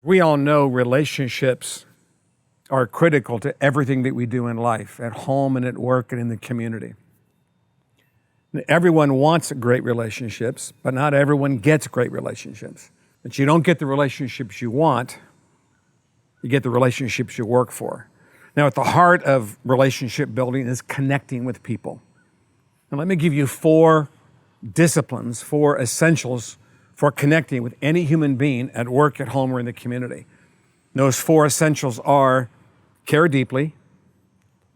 We all know relationships are critical to everything that we do in life, at home and at work and in the community. Everyone wants great relationships, but not everyone gets great relationships. But you don't get the relationships you want, you get the relationships you work for. Now, at the heart of relationship building is connecting with people. And let me give you 4 disciplines, 4 essentials for connecting with any human being at work, at home, or in the community. Those 4 essentials are care deeply,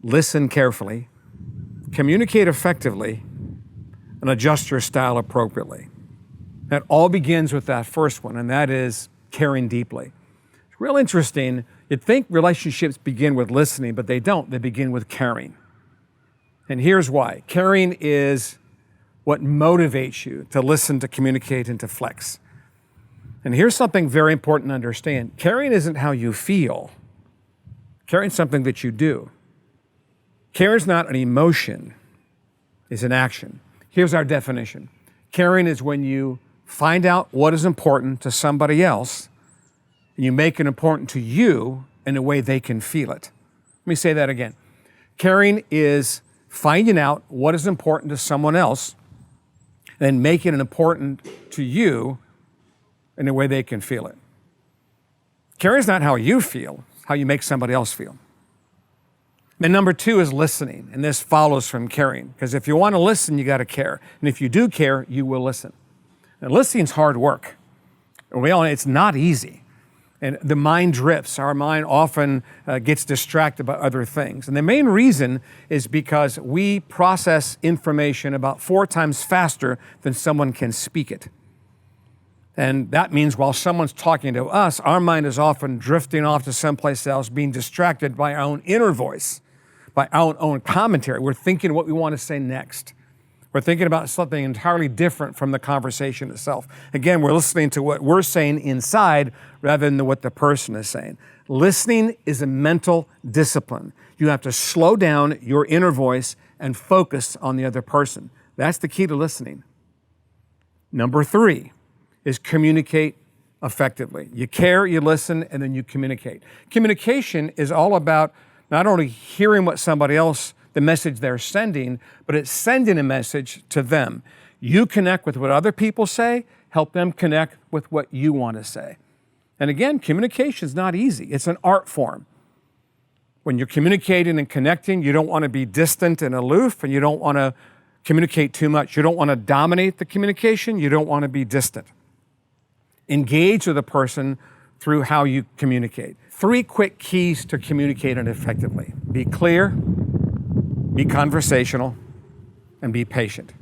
listen carefully, communicate effectively, and adjust your style appropriately. That all begins with that first one, and that is caring deeply. It's real interesting. You'd think relationships begin with listening, but they don't. They begin with caring. And here's why. Caring is what motivates you to listen, to communicate, and to flex. And here's something very important to understand. Caring isn't how you feel. Caring is something that you do. Care is not an emotion, it's an action. Here's our definition. Caring is when you find out what is important to somebody else, and you make it important to you in a way they can feel it. Let me say that again. Caring is finding out what is important to someone else, and making it important to you in a way they can feel it. Caring is not how you feel, it's how you make somebody else feel. And number 2 is listening, and this follows from caring, because if you want to listen, you got to care. And if you do care, you will listen. And listening is hard work. We all know it's not easy. And the mind drifts. Our mind often gets distracted by other things. And the main reason is because we process information about 4 times faster than someone can speak it. And that means while someone's talking to us, our mind is often drifting off to someplace else, being distracted by our own inner voice, by our own commentary. We're thinking what we want to say next. We're thinking about something entirely different from the conversation itself. Again, we're listening to what we're saying inside rather than what the person is saying. Listening is a mental discipline. You have to slow down your inner voice and focus on the other person. That's the key to listening. Number 3 is communicate effectively. You care, you listen, and then you communicate. Communication is all about not only hearing what somebody else, the message they're sending, but it's sending a message to them. You connect with what other people say, help them connect with what you want to say. And again, communication is not easy. It's an art form. When you're communicating and connecting, you don't want to be distant and aloof, and you don't want to communicate too much. You don't want to dominate the communication. You don't want to be distant. Engage with a person through how you communicate. 3 quick keys to communicating effectively. Be clear, be conversational, and be patient.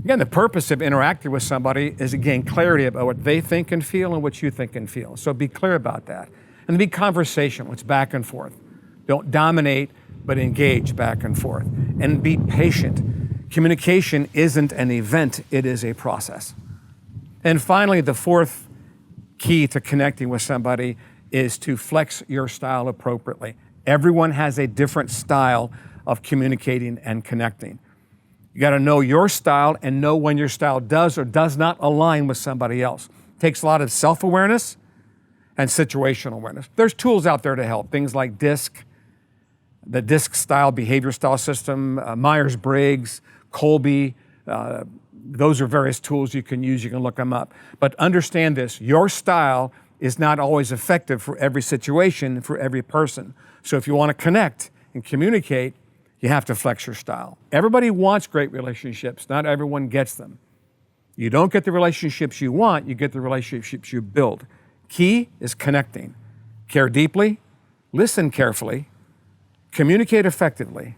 Again, the purpose of interacting with somebody is to gain clarity about what they think and feel and what you think and feel. So be clear about that. And be conversational. It's back and forth. Don't dominate, but engage back and forth. And be patient. Communication isn't an event, it is a process. And finally, the 4th key to connecting with somebody is to flex your style appropriately. Everyone has a different style of communicating and connecting. You got to know your style and know when your style does or does not align with somebody else. It takes a lot of self-awareness and situational awareness. There's tools out there to help, things like DISC, the DISC style, behavior style system, Myers-Briggs, Colby. Those are various tools you can use. You can look them up. But understand this, your style is not always effective for every situation, for every person. So if you want to connect and communicate, you have to flex your style. Everybody wants great relationships. Not everyone gets them. You don't get the relationships you want, you get the relationships you build. Key is connecting. Care deeply, listen carefully, communicate effectively,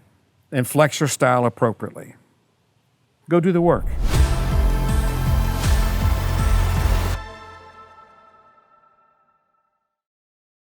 and flex your style appropriately. Go do the work.